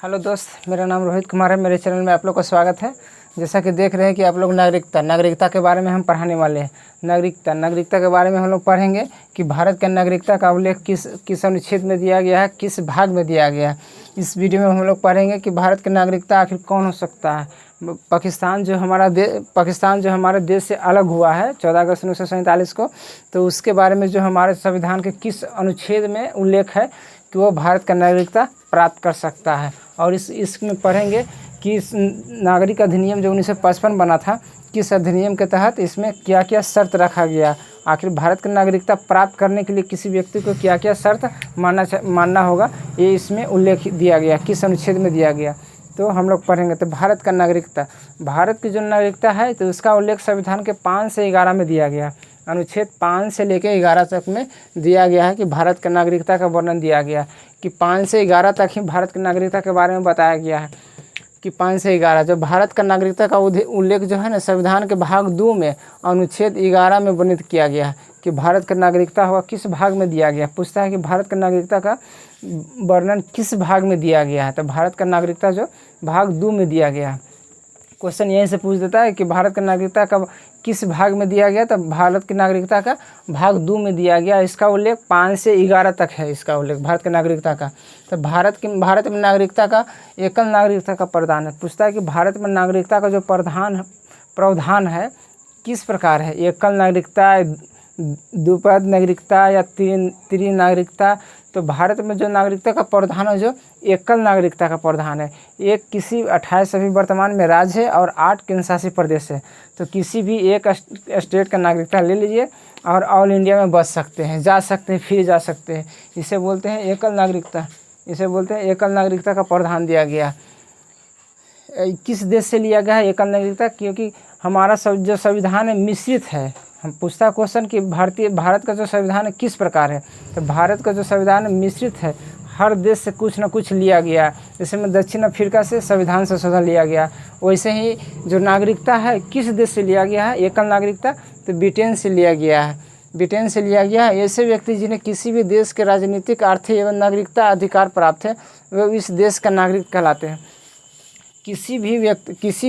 Hello दोस्त, मेरा नाम रोहित कुमार है। मेरे चैनल में आप लोग का स्वागत है। जैसा कि देख रहे हैं कि आप लोग नागरिकता के बारे में हम पढ़ाने वाले हैं। नागरिकता के बारे में हम लोग पढ़ेंगे कि भारत के नागरिकता का उल्लेख किस अनुच्छेद में दिया गया है, किस भाग में दिया गया है। इस वीडियो में हम लोग पढ़ेंगे कि भारत की नागरिकता आखिर कौन हो सकता है। पाकिस्तान जो हमारे देश से अलग हुआ है 14 अगस्त 1947 को, तो उसके बारे में जो हमारे संविधान के किस अनुच्छेद में उल्लेख है कि वो भारत का नागरिकता प्राप्त कर सकता है। और इसमें पढ़ेंगे कि इस नागरिक अधिनियम जो 1955 बना था, किस अधिनियम के तहत इसमें क्या क्या शर्त रखा गया। आखिर भारत की नागरिकता प्राप्त करने के लिए किसी व्यक्ति को क्या क्या शर्त मानना होगा, ये इसमें उल्लेख दिया गया, किस अनुच्छेद में दिया गया। तो हम लोग पढ़ेंगे। तो भारत की जो नागरिकता है तो उसका उल्लेख संविधान के 5 से 11 में दिया गया। अनुच्छेद 5 से लेकर 11 तक में दिया गया है कि भारत की नागरिकता का वर्णन दिया गया कि 5 से 11 तक ही भारत की नागरिकता के बारे में बताया गया है कि 5 से 11 जो भारत का नागरिकता का उल्लेख जो है ना, संविधान के भाग 2 में अनुच्छेद 11 में वर्णित किया गया है कि भारत का नागरिकता होगा किस भाग में दिया गया। पूछता है कि भारत का नागरिकता का वर्णन किस भाग में दिया गया है, तो भारत का नागरिकता जो भाग 2 में दिया गया है। क्वेश्चन यहीं से पूछ देता है कि भारत का नागरिकता का किस भाग में दिया गया, तो भारत की नागरिकता का भाग 2 में दिया गया। इसका उल्लेख 5 से 11 तक है। इसका उल्लेख भारत की नागरिकता का, तो भारत में नागरिकता का एकल नागरिकता का प्रावधान है। पूछता है कि भारत में नागरिकता का जो प्रावधान है किस प्रकार है, एकल नागरिकता, द्विपद नागरिकता या त्रि नागरिकता। तो भारत में जो नागरिकता का प्रावधान है जो एकल नागरिकता का प्रावधान है। एक किसी 28 अभी वर्तमान में राज्य है और 8 केंद्रशासित प्रदेश है। तो किसी भी एक स्टेट का नागरिकता ले लीजिए और ऑल इंडिया में बस सकते हैं, जा सकते हैं, फिर जा सकते हैं। इसे बोलते हैं एकल नागरिकता। एकल नागरिकता का प्रावधान दिया गया। किस देश से लिया गया है एकल नागरिकता, क्योंकि हमारा जो संविधान है मिश्रित है। हम पूछता क्वेश्चन कि भारत का जो संविधान है किस प्रकार है, तो भारत का जो संविधान मिश्रित है, हर देश से कुछ न कुछ लिया गया। जैसे में दक्षिण अफ्रीका से संविधान संशोधन लिया गया, वैसे ही जो नागरिकता है किस देश से लिया गया है एकल नागरिकता, तो ब्रिटेन से लिया गया है। ऐसे व्यक्ति जिन्हें किसी भी देश के राजनीतिक, आर्थिक एवं नागरिकता अधिकार प्राप्त है वे इस देश का नागरिक कहलाते हैं। किसी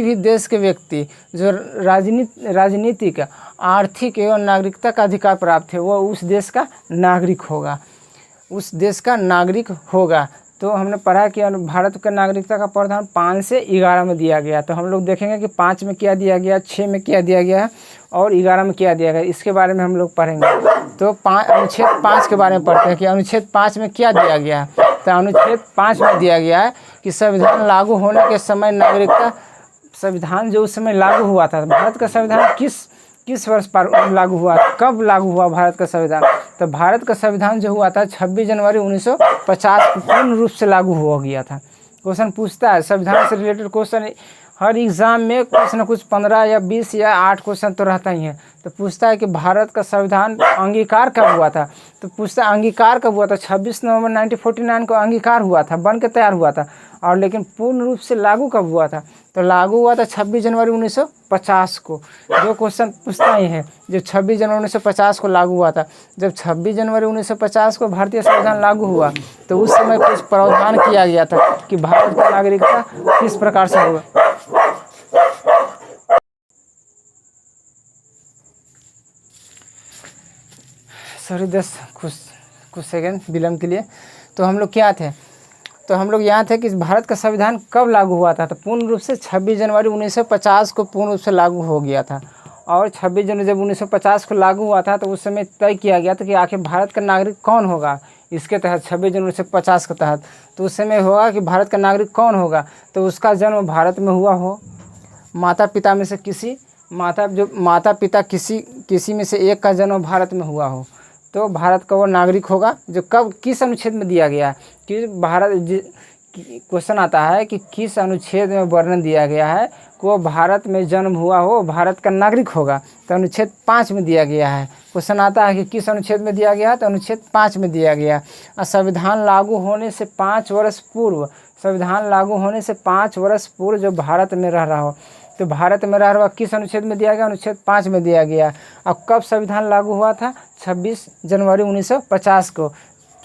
भी देश के व्यक्ति जो राजनीतिक, आर्थिक एवं नागरिकता का अधिकार प्राप्त है वो उस देश का नागरिक होगा। तो हमने पढ़ा कि भारत का नागरिकता का प्रावधान 5 से 11 में दिया गया। तो हम लोग देखेंगे कि 5 में क्या दिया गया, 6 में क्या दिया गया और 11 में क्या दिया गया। इसके बारे में हम लोग पढ़ेंगे। तो अनुच्छेद 5 के बारे में पढ़ते हैं कि अनुच्छेद 5 में क्या दिया गया है। तो अनुच्छेद 5 में दिया गया है कि संविधान लागू होने के समय नागरिकता, संविधान जो उस समय लागू हुआ था, भारत का संविधान किस वर्ष पर लागू हुआ, कब लागू हुआ भारत का संविधान। तो भारत का संविधान जो हुआ था 26 जनवरी 1950 को पूर्ण रूप से लागू हो गया था। क्वेश्चन पूछता है संविधान से रिलेटेड क्वेश्चन हर एग्ज़ाम में कुछ न कुछ 15 या 20 या 8 क्वेश्चन तो रहता ही है। तो पूछता है कि भारत का संविधान अंगीकार कब हुआ था, तो पूछता है अंगीकार कब हुआ था। 26 नवंबर 1949 को अंगीकार हुआ था, बन के तैयार हुआ था। और लेकिन पूर्ण रूप से लागू कब हुआ था, तो लागू हुआ था 26 जनवरी 1950 को। जो क्वेश्चन पूछता ही है, जो 26 जनवरी 1950 को लागू हुआ था। जब 26 जनवरी 1950 को भारतीय संविधान लागू हुआ तो उस समय कुछ प्रावधान किया गया था कि भारत का नागरिकता किस प्रकार से होगा। सॉरी कुछ सेकंड विलम्ब के लिए। तो हम लोग यहाँ थे कि भारत का संविधान कब लागू हुआ था, तो पूर्ण रूप से 26 जनवरी 1950 को पूर्ण रूप से लागू हो गया था। और 26 जनवरी जब 1950 को लागू हुआ था तो उस समय तय किया गया था कि आखिर भारत का नागरिक कौन होगा इसके तहत, 26 जनवरी 1950 के तहत। तो उस समय होगा कि भारत का नागरिक कौन होगा, तो उसका जन्म भारत में हुआ हो, माता पिता किसी में से एक का जन्म भारत में हुआ हो, तो भारत का वो नागरिक होगा। जो कब किस अनुच्छेद में दिया गया है कि क्वेश्चन आता है कि किस अनुच्छेद में वर्णन दिया गया है कि वो भारत में जन्म हुआ हो, भारत का नागरिक होगा, तो अनुच्छेद 5 में दिया गया है। क्वेश्चन आता है कि किस अनुच्छेद में दिया गया है, तो अनुच्छेद 5 में दिया गया। और संविधान लागू होने से 5 वर्ष पूर्व जो भारत में रह रहा हो, तो भारत में रह रहा किस अनुच्छेद में दिया गया, अनुच्छेद 5 में दिया गया। अब कब संविधान लागू हुआ था, 26 जनवरी 1950 को।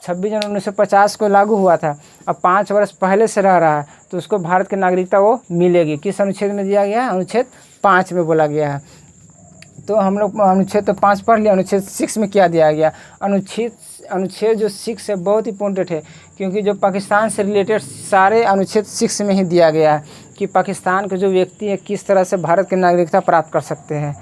26 जनवरी 1950 को लागू हुआ था। अब 5 वर्ष पहले से रह रहा है, तो उसको भारत की नागरिकता वो मिलेगी। किस अनुच्छेद में दिया गया है? अनुच्छेद 5 में बोला गया है। तो हम लोग अनुच्छेद तो 5 पढ़ लिया। अनुच्छेद 6 में क्या दिया गया? अनुच्छेद जो 6 है बहुत इंपॉर्टेंट है, क्योंकि जो पाकिस्तान से रिलेटेड सारे अनुच्छेद 6 में ही दिया गया है कि पाकिस्तान के जो व्यक्ति है किस तरह से भारत की नागरिकता प्राप्त कर सकते हैं,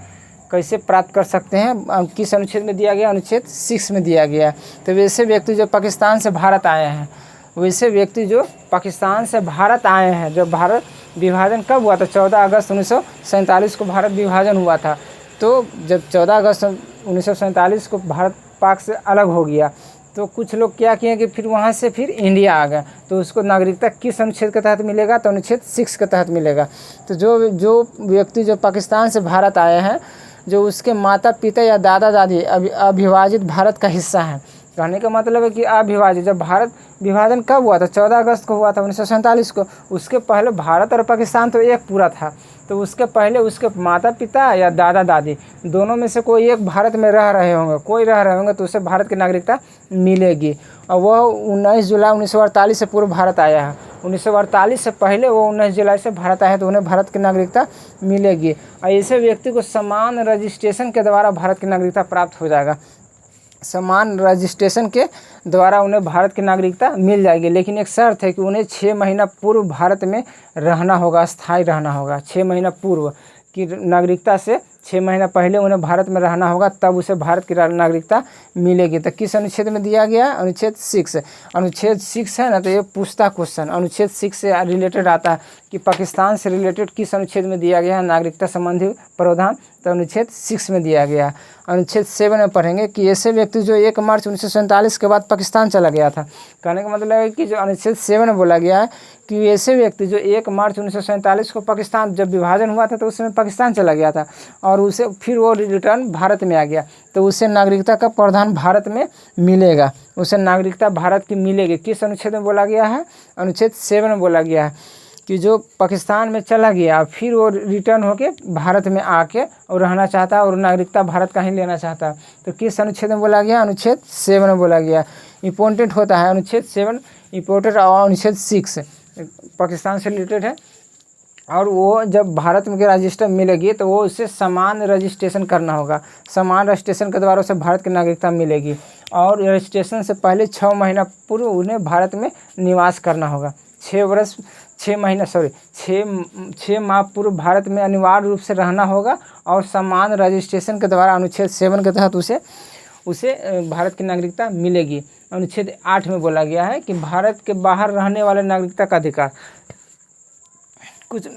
कैसे प्राप्त कर सकते हैं। किस अनुच्छेद में दिया गया? अनुच्छेद 6 में दिया गया। तो वैसे व्यक्ति जो पाकिस्तान से भारत आए हैं, वैसे व्यक्ति जो पाकिस्तान से भारत आए हैं, जब भारत विभाजन कब हुआ था? 14 अगस्त 1947 को भारत विभाजन हुआ था। तो जब 14 अगस्त 1947 को भारत पाक से अलग हो गया, तो कुछ लोग क्या किए कि फिर वहाँ से फिर इंडिया आ गए, तो उसको नागरिकता किस अनुच्छेद के तहत मिलेगा? तो अनुच्छेद 6 के तहत मिलेगा। तो जो व्यक्ति जो पाकिस्तान से भारत आए हैं, जो उसके माता पिता या दादा दादी अविभाजित भारत का हिस्सा हैं। कहने का मतलब है कि अविभाजित, जब भारत विभाजन कब हुआ था? 14 अगस्त को हुआ था 1947 को। उसके पहले भारत और पाकिस्तान तो एक पूरा था, तो उसके पहले उसके माता पिता या दादा दादी दोनों में से कोई एक भारत में रह रहे होंगे, कोई रह रहे होंगे, तो उसे भारत की नागरिकता मिलेगी। और वह 19 जुलाई 1948 से पूर्व भारत आया है। 1948 से पहले वो 19 जुलाई से भारत आया है, तो उन्हें भारत की नागरिकता मिलेगी। और ऐसे व्यक्ति को समान रजिस्ट्रेशन के द्वारा भारत की नागरिकता प्राप्त हो जाएगा। समान रजिस्ट्रेशन के द्वारा उन्हें भारत की नागरिकता मिल जाएगी, लेकिन एक शर्त है कि उन्हें 6 महीना पूर्व भारत में रहना होगा, स्थायी रहना होगा। 6 महीना पूर्व की नागरिकता से 6 महीना पहले उन्हें भारत में रहना होगा, तब उसे भारत की नागरिकता मिलेगी। तो किस अनुच्छेद में दिया गया? अनुच्छेद 6। अनुच्छेद 6 है ना, तो ये पूछता क्वेश्चन अनुच्छेद 6 से रिलेटेड आता है कि पाकिस्तान से रिलेटेड किस अनुच्छेद में दिया गया है नागरिकता संबंधी प्रावधान? तो अनुच्छेद 6 में दिया गया। अनुच्छेद 7 में पढ़ेंगे कि ऐसे व्यक्ति जो 1 मार्च 1947 के बाद पाकिस्तान चला गया था। कहने का मतलब है कि जो अनुच्छेद 7 में बोला गया है कि ऐसे व्यक्ति जो 1 मार्च 1947 को पाकिस्तान, जब विभाजन हुआ था तो उस समय पाकिस्तान चला गया था और उसे फिर वो रिटर्न भारत में आ गया, तो उसे नागरिकता का प्रावधान भारत में मिलेगा, उसे नागरिकता भारत की मिलेगी। किस अनुच्छेद में बोला गया है? अनुच्छेद 7 में बोला गया है कि जो पाकिस्तान में चला गया फिर वो रिटर्न होके भारत में आके और रहना चाहता है और नागरिकता भारत का ही लेना चाहता है, तो किस अनुच्छेद में बोला गया? अनुच्छेद 7 में बोला गया। इंपॉर्टेंट होता है अनुच्छेद 7 इंपॉर्टेंट, और अनुच्छेद 6 पाकिस्तान से रिलेटेड है। और वो जब भारत में रजिस्टर मिलेगी तो वो उसे समान रजिस्ट्रेशन करना होगा। समान रजिस्ट्रेशन के द्वारा उसे भारत की नागरिकता मिलेगी, और रजिस्ट्रेशन से पहले 6 महीना पूर्व उन्हें भारत में निवास करना होगा। 6 माह पूर्व भारत में अनिवार्य रूप से रहना होगा, और समान रजिस्ट्रेशन के द्वारा अनुच्छेद 7 के तहत उसे भारत की नागरिकता मिलेगी। अनुच्छेद 8 में बोला गया है कि भारत के बाहर रहने वाले नागरिकता का अधिकार। कुछ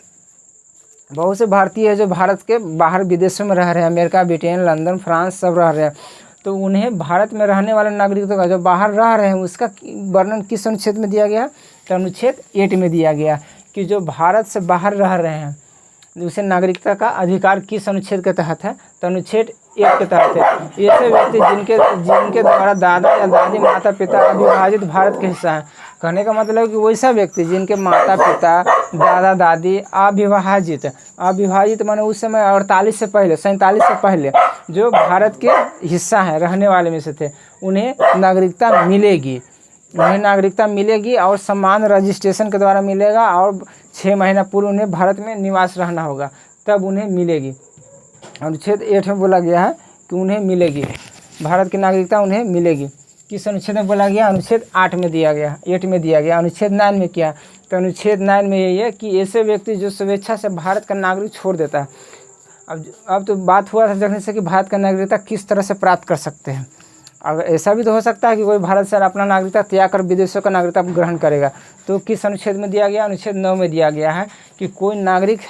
बहुत से भारतीय है जो भारत के बाहर विदेशों में रह रहे हैं, अमेरिका, ब्रिटेन, लंदन, फ्रांस सब रह रहे हैं, तो उन्हें भारत में रहने वाले नागरिकों का जो बाहर रह रहे हैं उसका वर्णन किस अनुच्छेद में दिया गया? तो अनुच्छेद 8 में दिया गया कि जो भारत से बाहर रह रहे हैं उसे नागरिकता का अधिकार किस अनुच्छेद के तहत है? तो अनुच्छेद 1 के तहत है। ऐसे व्यक्ति जिनके द्वारा दादा या दादी माता पिता अविभाजित भारत के हिस्सा हैं। कहने का मतलब है कि वैसा व्यक्ति जिनके माता पिता दादा दादी अविभाजित माने उस समय 48 से पहले 47 से पहले जो भारत के हिस्सा हैं, रहने वाले में से थे, उन्हें नागरिकता मिलेगी। उन्हें नागरिकता मिलेगी और समान रजिस्ट्रेशन के द्वारा मिलेगा, और 6 महीना पूर्व उन्हें भारत में निवास रहना होगा, तब उन्हें मिलेगी। अनुच्छेद 8 में बोला गया है कि उन्हें मिलेगी भारत की नागरिकता, उन्हें मिलेगी। किस अनुच्छेद में बोला गया? अनुच्छेद 8 में दिया गया, 8 में दिया गया। अनुच्छेद 9 में क्या? तो अनुच्छेद 9 में यही है कि ऐसे व्यक्ति जो स्वेच्छा से भारत का नागरिक छोड़ देता है। अब तो बात हुआ था जगने से कि भारत का नागरिकता किस तरह से प्राप्त कर सकते हैं। अब ऐसा भी तो हो सकता है कि कोई भारत से अपना नागरिकता त्याग कर विदेशों का नागरिकता ग्रहण करेगा, तो किस अनुच्छेद में दिया गया? अनुच्छेद 9 में दिया गया है कि कोई नागरिक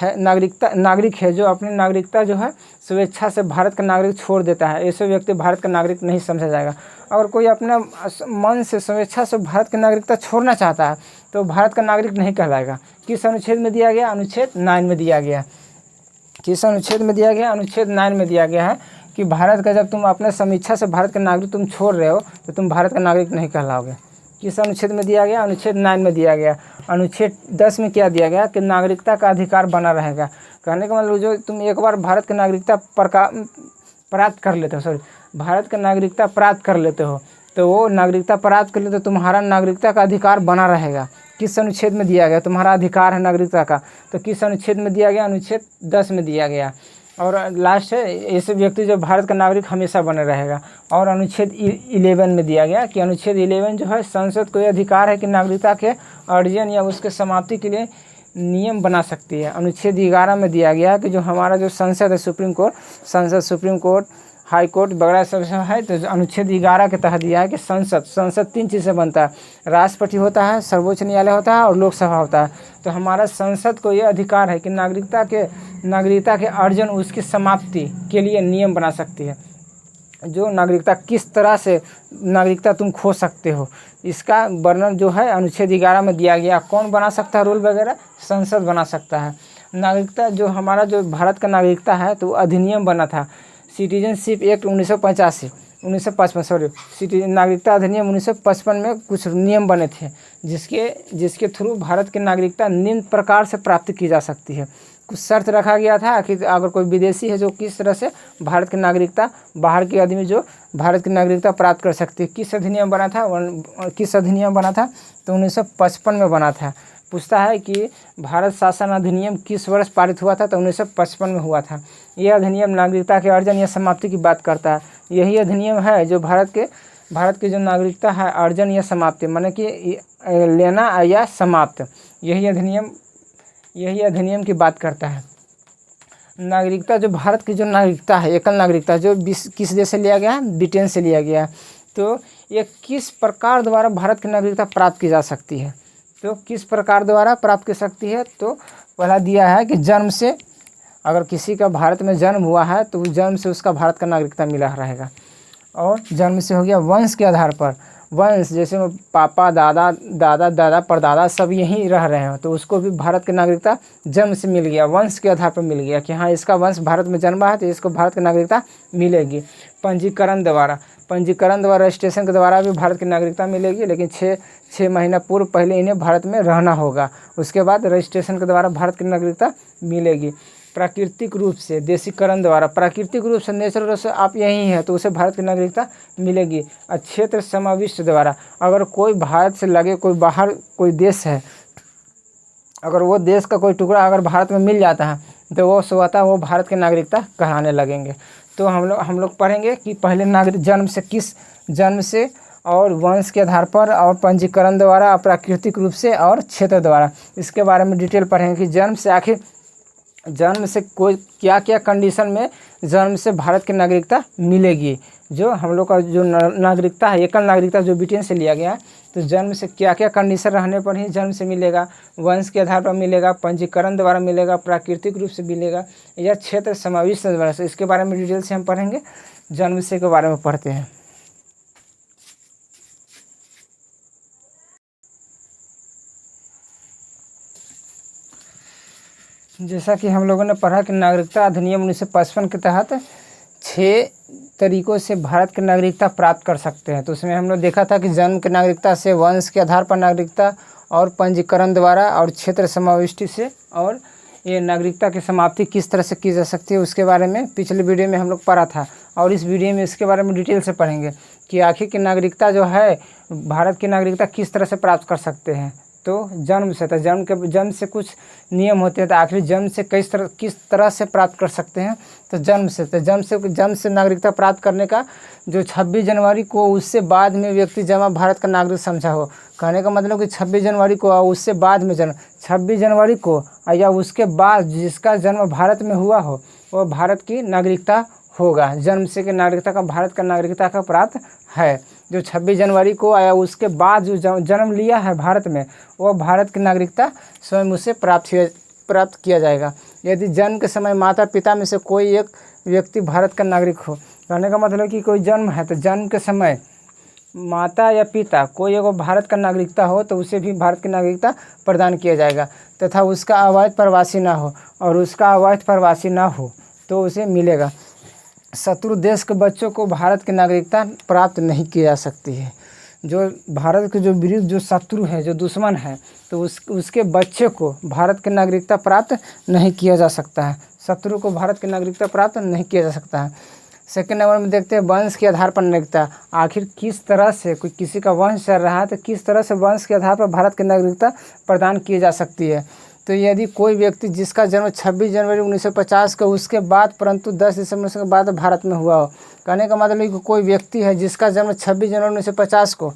है जो अपनी नागरिकता जो है स्वेच्छा से भारत का नागरिक छोड़ देता है, ऐसे व्यक्ति भारत का नागरिक नहीं समझा जाएगा। अगर कोई अपने मन से स्वेच्छा से भारत की नागरिकता छोड़ना चाहता है तो भारत का नागरिक नहीं कहलाएगा। किस अनुच्छेद में दिया गया? अनुच्छेद 9 में दिया गया। किस अनुच्छेद में दिया गया? अनुच्छेद 9 में दिया गया है कि भारत का जब तुम अपने समीक्षा से भारत का नागरिक तुम छोड़ रहे हो तो तुम भारत का नागरिक नहीं कहलाओगे। किस अनुच्छेद में दिया गया? अनुच्छेद 9 में दिया गया। अनुच्छेद 10 में क्या दिया गया? कि नागरिकता का अधिकार बना रहेगा। कहने का मतलब जो तुम एक बार भारत की नागरिकता प्राप्त कर लेते हो, भारत का नागरिकता प्राप्त कर लेते हो, तो वो नागरिकता प्राप्त कर लेते तो तुम्हारा नागरिकता का अधिकार बना रहेगा। किस अनुच्छेद में दिया गया, तुम्हारा अधिकार है नागरिकता का, तो किस अनुच्छेद में दिया गया, अनुच्छेद 10 में दिया गया। और लास्ट है, ऐसे व्यक्ति जो भारत का नागरिक हमेशा बने रहेगा। और अनुच्छेद 11 में दिया गया कि अनुच्छेद 11 जो है, संसद को यह अधिकार है कि नागरिकता के अर्जन या उसके समाप्ति के लिए नियम बना सकती है। अनुच्छेद 11 में दिया गया कि जो हमारा जो संसद है, सुप्रीम कोर्ट, संसद, सुप्रीम कोर्ट, हाई कोर्ट वगैरह सब है, तो अनुच्छेद 11 के तहत दिया है कि संसद 3 चीज़ से बनता है, राष्ट्रपति होता है, सर्वोच्च न्यायालय होता है और लोकसभा होता है। तो हमारा संसद को ये अधिकार है कि नागरिकता के अर्जन, उसकी समाप्ति के लिए नियम बना सकती है। जो नागरिकता, किस तरह से नागरिकता तुम खो सकते हो, इसका वर्णन जो है अनुच्छेद 11 में दिया गया। कौन बना सकता है रूल वगैरह, संसद बना सकता है। नागरिकता जो हमारा जो भारत का नागरिकता है, तो अधिनियम बना था सिटीजनशिप एक्ट 1955 नागरिकता अधिनियम 1955 में कुछ नियम बने थे, जिसके थ्रू भारत की नागरिकता निम्न प्रकार से प्राप्त की जा सकती है। कुछ शर्त रखा गया था कि अगर कोई विदेशी है जो किस तरह से भारत की नागरिकता, बाहर के आदमी जो भारत की नागरिकता प्राप्त कर सकती है। किस अधिनियम बना था, तो 1955 में बना था। पूछता है कि भारत शासन अधिनियम किस वर्ष पारित हुआ था, तो 1955 में हुआ था। यह अधिनियम नागरिकता के अर्जन या समाप्ति की बात करता है। यही अधिनियम है जो भारत की जो नागरिकता है, अर्जन या समाप्ति, माने कि लेना या समाप्त, यही अधिनियम की बात करता है। नागरिकता, जो भारत की जो नागरिकता है, एकल नागरिकता, जो किस देश से लिया गया है, ब्रिटेन से लिया गया है। तो ये किस प्रकार द्वारा भारत की नागरिकता प्राप्त की जा सकती है, तो किस प्रकार द्वारा प्राप्त कर सकती है, तो पहला दिया है कि जन्म से, अगर किसी का भारत में जन्म हुआ है तो जन्म से उसका भारत का नागरिकता मिला रहेगा। और जन्म से हो गया वंश के आधार पर, वंश जैसे पापा, दादा परदादा सब यहीं रह रहे हैं, तो उसको भी भारत की नागरिकता जन्म से मिल गया, वंश के आधार पर मिल गया कि हाँ इसका वंश भारत में जन्मा है तो इसको भारत की नागरिकता मिलेगी। पंजीकरण द्वारा, रजिस्ट्रेशन के द्वारा भी भारत की नागरिकता मिलेगी, लेकिन 6 महीना पूर्व पहले इन्हें भारत में रहना होगा, उसके बाद रजिस्ट्रेशन के द्वारा भारत की नागरिकता मिलेगी। प्राकृतिक रूप से, देशीकरण द्वारा, प्राकृतिक रूप से, नेचुरल रूप से आप यहीं हैं तो उसे भारत की नागरिकता मिलेगी। और क्षेत्र समाविष्ट द्वारा, अगर कोई भारत से लगे कोई बाहर कोई देश है, अगर वो देश का कोई टुकड़ा अगर भारत में मिल जाता है तो वो स्वतः वो भारत की नागरिकता कहलाने लगेंगे। तो हम लोग पढ़ेंगे कि पहले नागरिक जन्म से और वंश के आधार पर, और पंजीकरण द्वारा, प्राकृतिक रूप से और क्षेत्र द्वारा, इसके बारे में डिटेल पढ़ेंगे कि जन्म से कोई क्या क्या कंडीशन में जन्म से भारत की नागरिकता मिलेगी। जो हम लोग का जो नागरिकता है, एकल नागरिकता जो ब्रिटेन से लिया गया है, तो जन्म से क्या क्या कंडीशन रहने पर ही जन्म से मिलेगा, वंश के आधार पर मिलेगा, पंजीकरण द्वारा मिलेगा, प्राकृतिक रूप से मिलेगा, या क्षेत्र समाविष्ट द्वारा से, इसके बारे में डिटेल से हम पढ़ेंगे। जन्म से के बारे में पढ़ते हैं। जैसा कि हम लोगों ने पढ़ा कि नागरिकता अधिनियम 1955 के तहत 6 तरीकों से भारत की नागरिकता प्राप्त कर सकते हैं। तो उसमें हम लोग देखा था कि जन्म की नागरिकता से, वंश के आधार पर नागरिकता, और पंजीकरण द्वारा, और क्षेत्र समाविष्टि से, और ये नागरिकता की समाप्ति किस तरह से की जा सकती है उसके बारे में पिछले वीडियो में हम लोग पढ़ा था। और इस वीडियो में इसके बारे में डिटेल से पढ़ेंगे कि आखिर की नागरिकता जो है, भारत की नागरिकता किस तरह से प्राप्त कर सकते हैं। तो जन्म से, तो जन्म से कुछ नियम होते हैं, तो आखिर जन्म से किस तरह से प्राप्त कर सकते हैं। तो जन्म से नागरिकता प्राप्त करने का जो 26 जनवरी को उससे बाद में व्यक्ति जन्मा भारत का नागरिक समझा हो। कहने का मतलब कि 26 जनवरी को उससे बाद में जन्म, 26 जनवरी को या उसके बाद जिसका जन्म भारत में हुआ हो वह भारत की नागरिकता होगा। जन्म से की नागरिकता का भारत का नागरिकता का प्राप्त है। जो 26 जनवरी को आया उसके बाद जो जन्म लिया है भारत में, वह भारत की नागरिकता स्वयं उसे प्राप्त किया जाएगा। यदि जन्म के समय माता पिता में से कोई एक व्यक्ति भारत का नागरिक हो, कहने का मतलब कि कोई जन्म है तो जन्म के समय माता या पिता कोई एक भारत का नागरिकता हो तो उसे भी भारत की नागरिकता प्रदान किया जाएगा, तथा उसका अवैध प्रवासी ना हो, और उसका अवैध प्रवासी ना हो तो उसे मिलेगा। शत्रु देश के बच्चों को भारत की नागरिकता प्राप्त नहीं की जा सकती है। जो भारत के जो विरुद्ध जो शत्रु है, जो दुश्मन है, तो उसके बच्चे को भारत की नागरिकता प्राप्त नहीं किया जा सकता है। शत्रु को भारत की नागरिकता प्राप्त नहीं किया जा सकता है। सेकंड नंबर में देखते हैं वंश के आधार पर नागरिकता। आखिर किस तरह से कोई किसी का वंश चल रहा है तो किस तरह से वंश के आधार पर भारत की नागरिकता प्रदान की जा सकती है। तो यदि कोई व्यक्ति जिसका जन्म 26 जनवरी 1950 को उसके बाद परंतु 10 दिसंबर के बाद भारत में हुआ हो। कहने का मतलब है कि कोई व्यक्ति है जिसका जन्म 26 जनवरी 1950 को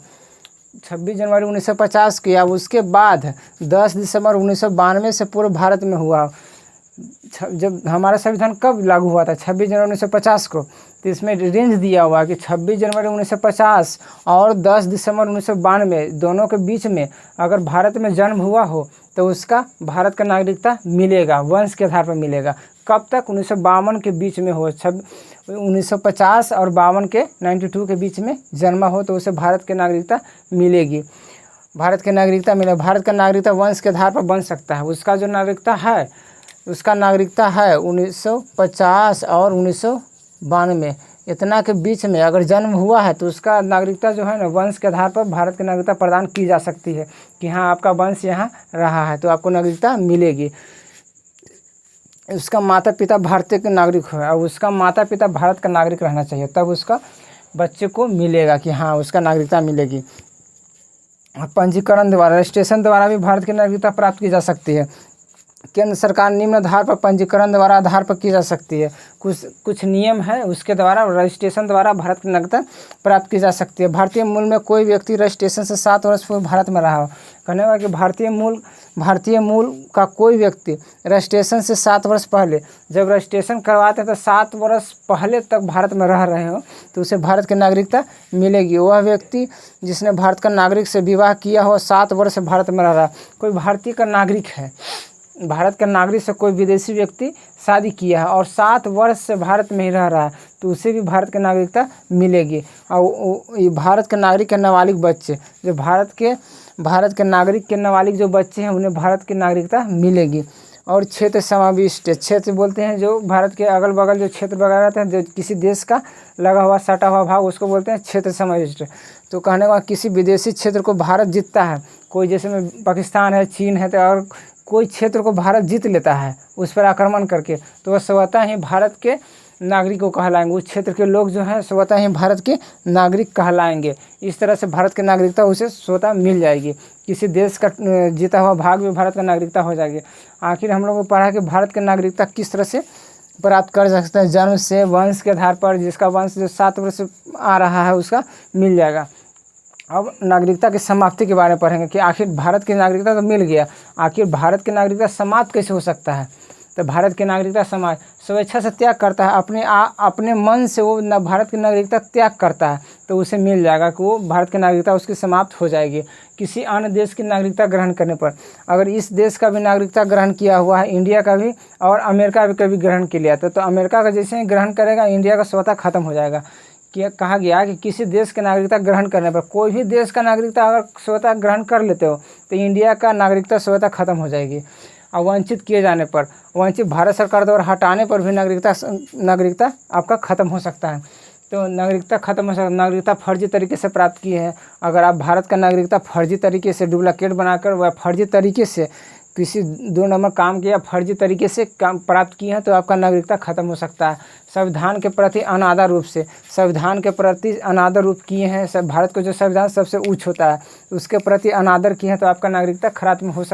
26 जनवरी 1950 को या उसके बाद 10 दिसंबर 1992 से पूर्व भारत में हुआ हो। जब हमारा संविधान कब लागू हुआ था 26 जनवरी 1950 को, तो इसमें रेंज दिया हुआ है कि 26 जनवरी 1950 और 10 दिसंबर 1992 दोनों के बीच में अगर भारत में जन्म हुआ हो तो उसका भारत का नागरिकता मिलेगा, वंश के आधार पर मिलेगा। कब तक 1952 के बीच में हो, 1950 और 52 के 92 के बीच में जन्मा हो तो उसे भारत की नागरिकता मिलेगी। भारत की नागरिकता मिलेगा। भारत का नागरिकता वंश के आधार पर बन सकता है। उसका जो नागरिकता है उसका नागरिकता है 1950 और 1992 इतना के बीच में अगर जन्म हुआ है तो उसका नागरिकता जो है ना वंश के आधार पर भारत की नागरिकता प्रदान की जा सकती है कि हाँ आपका वंश यहाँ रहा है तो आपको नागरिकता मिलेगी। उसका माता पिता भारतीय के नागरिक हो और उसका माता पिता भारत का नागरिक रहना चाहिए तब उसका बच्चे को मिलेगा कि हाँ उसका नागरिकता मिलेगी। पंजीकरण द्वारा रजिस्ट्रेशन द्वारा भी भारत की नागरिकता प्राप्त की जा सकती है। केंद्र सरकार निम्न आधार पर पंजीकरण द्वारा आधार पर की जा सकती है। कुछ नियम है उसके द्वारा रजिस्ट्रेशन द्वारा भारत की नागरिकता प्राप्त की जा सकती है। भारतीय मूल में कोई व्यक्ति रजिस्ट्रेशन से 7 वर्ष पूर्व भारत में रहा हो। कहने का कि भारतीय मूल का कोई व्यक्ति रजिस्ट्रेशन से 7 वर्ष पहले जब रजिस्ट्रेशन करवाते हैं तो 7 वर्ष पहले तक भारत में रह रहे हो तो उसे भारत की नागरिकता मिलेगी। वह व्यक्ति जिसने भारत का नागरिक से विवाह किया हो 7 वर्ष से भारत में रह रहा, कोई भारतीय का नागरिक है, भारत के नागरिक से कोई विदेशी व्यक्ति शादी किया है और 7 वर्ष से भारत में ही रह रहा है तो उसे भी भारत की नागरिकता मिलेगी। और भारत के नागरिक के नाबालिग बच्चे जो भारत के नागरिक के नाबालिग जो बच्चे हैं उन्हें भारत की नागरिकता मिलेगी। और क्षेत्र समाविष्ट, क्षेत्र बोलते हैं जो भारत के अगल बगल जो क्षेत्र वगैरह रहते हैं जो किसी देश का लगा हुआ सटा हुआ भाग उसको बोलते हैं क्षेत्र समाविष्ट। तो कहने का किसी विदेशी क्षेत्र को भारत जीतता है, कोई जैसे में पाकिस्तान है, चीन है, तो और कोई क्षेत्र को भारत जीत लेता है उस पर आक्रमण करके तो वह स्वतः ही भारत के नागरिक को कहलाएंगे। उस क्षेत्र के लोग जो हैं स्वतः ही भारत के नागरिक कहलाएंगे। इस तरह से भारत की नागरिकता उसे स्वतः मिल जाएगी। किसी देश का जीता हुआ भाग भी भारत का नागरिकता हो जाएगी। आखिर हम लोगों को पढ़ा कि भारत की नागरिकता किस तरह से प्राप्त कर सकते हैं। जन्म से वंश के आधार पर जिसका वंश जो 7 वर्ष आ रहा है उसका मिल जाएगा। अब नागरिकता की समाप्ति के बारे में पढ़ेंगे कि आखिर भारत की नागरिकता तो मिल गया, आखिर भारत की नागरिकता समाप्त कैसे हो सकता है। तो भारत की नागरिकता समाज स्वेच्छा से त्याग करता है, अपने मन से वो भारत की नागरिकता त्याग करता है तो उसे मिल जाएगा कि वो भारत की नागरिकता उसकी समाप्त हो जाएगी। किसी अन्य देश की नागरिकता ग्रहण करने पर अगर इस देश का भी नागरिकता ग्रहण किया हुआ है, इंडिया का भी और अमेरिका भी कभी ग्रहण कर लिया तो अमेरिका का जैसे ही ग्रहण करेगा इंडिया का स्वतः खत्म हो जाएगा। कहा गया कि किसी देश की नागरिकता ग्रहण करने पर, कोई भी देश का नागरिकता अगर स्वतः ग्रहण कर लेते हो तो इंडिया का नागरिकता स्वतः खत्म हो जाएगी। और वंचित किए जाने पर, वंचित भारत सरकार द्वारा हटाने पर भी नागरिकता आपका खत्म हो सकता है। तो नागरिकता खत्म हो सकता है। नागरिकता फर्जी तरीके से प्राप्त की है। अगर आप भारत का नागरिकता फर्जी तरीके से डुप्लीकेट बनाकर वह फर्जी तरीके से किसी 2 नंबर काम किया, फर्जी तरीके से काम प्राप्त किए हैं तो आपका नागरिकता खत्म हो सकता है। संविधान के प्रति अनादर रूप से, संविधान के प्रति अनादर रूप किए हैं, सब भारत को जो संविधान सबसे उच्च होता है उसके प्रति अनादर किए हैं तो आपका नागरिकता खत्म हो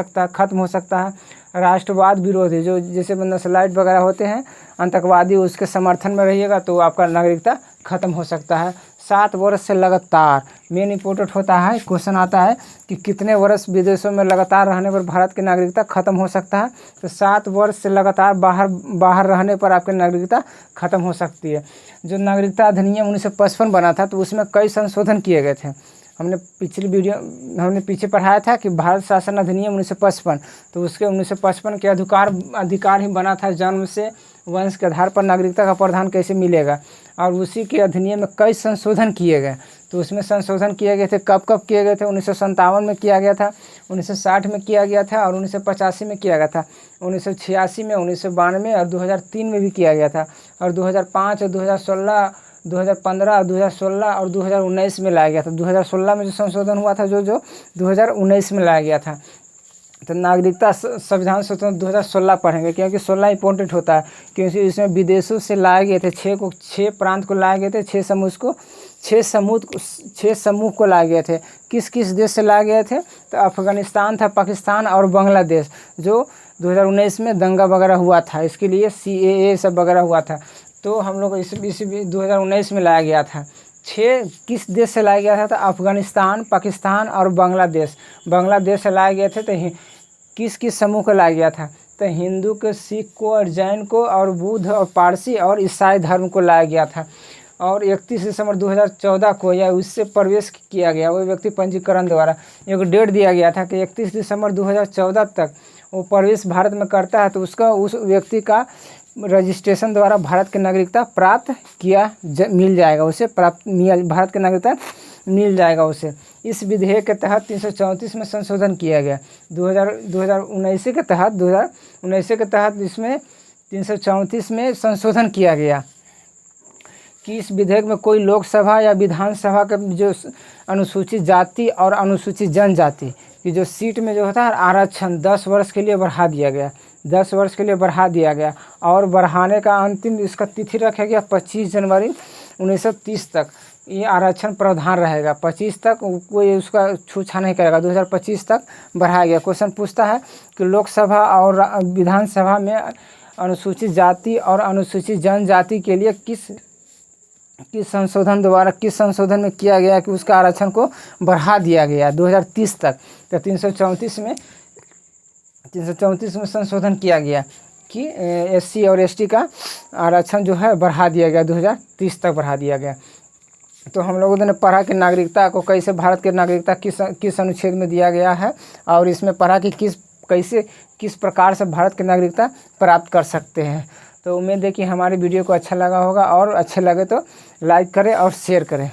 सकता है। राष्ट्रवाद विरोधी जो जैसे नक्सलाइट वगैरह होते हैं, आतंकवादी, उसके समर्थन में रहिएगा तो आपका नागरिकता खत्म हो सकता है। 7 वर्ष से लगातार मेन इम्पोर्टेंट होता है, क्वेश्चन आता है कि कितने वर्ष विदेशों में लगातार रहने पर भारत की नागरिकता खत्म हो सकता है। तो 7 वर्ष से लगातार बाहर रहने पर आपकी नागरिकता खत्म हो सकती है। जो नागरिकता अधिनियम 1955 बना था तो उसमें कई संशोधन किए गए थे। हमने पीछे पढ़ाया था कि भारत शासन अधिनियम 1955, तो उसके 1955 के अधिकार ही बना था जन्म से वंश के आधार पर नागरिकता का प्रावधान कैसे मिलेगा। और उसी के अधिनियम में कई संशोधन किए गए। तो उसमें संशोधन किए गए थे, कब किए गए थे। 1957 में किया गया था, 1960 में किया गया था और 1985 में किया गया था, 1986 में, 1992 और 2003 में भी किया गया था। और 2005 और 2016, 2015 और 2016 और 2019 में लाया गया था। 2016 में जो संशोधन हुआ था जो 2019 में लाया गया था। तो नागरिकता संविधान संशोधन 2016 पढ़ेंगे, क्योंकि 16 इंपॉर्टेंट होता है, क्योंकि इसमें विदेशों से लाए गए थे 6 प्रांत को लाए गए थे, 6 समूह को लाए गए थे। किस किस देश से लाए गए थे? तो अफगानिस्तान था, पाकिस्तान और बांग्लादेश, जो 2019 में दंगा वगैरह हुआ था, इसके लिए CAA सब वगैरह हुआ था, तो हम लोग इस 2019 में लाया गया था। 6 किस देश से लाया गया था? तो अफगानिस्तान, पाकिस्तान और बांग्लादेश से लाए गए थे। तो किस किस समूह को लाया गया था? तो हिंदू को, सिख को और जैन को और बुद्ध और पारसी और ईसाई धर्म को लाया गया था। और 31 दिसंबर 2014 को या उससे प्रवेश किया गया, वो व्यक्ति पंजीकरण द्वारा एक डेट दिया गया था कि 31 दिसंबर 2014 तक वो प्रवेश भारत में करता है, तो उसका उस व्यक्ति का रजिस्ट्रेशन द्वारा भारत की नागरिकता प्राप्त मिल जाएगा उसे, भारत की नागरिकता मिल जाएगा उसे। इस विधेयक के तहत 334 में संशोधन किया गया 2019 के तहत इसमें 334 में संशोधन किया गया कि इस विधेयक में कोई लोकसभा या विधानसभा का जो अनुसूचित जाति और अनुसूचित जनजाति की जो सीट में जो होता है आरक्षण 10 वर्ष के लिए बढ़ा दिया गया, 10 वर्ष के लिए बढ़ा दिया गया। और बढ़ाने का अंतिम इसका तिथि रखा गया 25 जनवरी 1930 तक ये आरक्षण प्रावधान रहेगा। 25 तक कोई उसका छूछा नहीं करेगा, 2025 तक बढ़ाया गया। क्वेश्चन पूछता है कि लोकसभा और विधानसभा में अनुसूचित जाति और अनुसूचित जनजाति के लिए किस संशोधन में किया गया कि उसका आरक्षण को बढ़ा दिया गया 2030 तक। तो 334 में संशोधन किया गया कि SC और ST का आरक्षण जो है बढ़ा दिया गया, 2030 तक बढ़ा दिया गया। तो हम लोगों ने पढ़ा कि नागरिकता को कैसे भारत की नागरिकता किस अनुच्छेद में दिया गया है, और इसमें पढ़ा कि किस प्रकार से भारत की नागरिकता प्राप्त कर सकते हैं। तो उम्मीद है कि हमारी वीडियो को अच्छा लगा होगा, और अच्छे लगे तो लाइक करें और शेयर करें।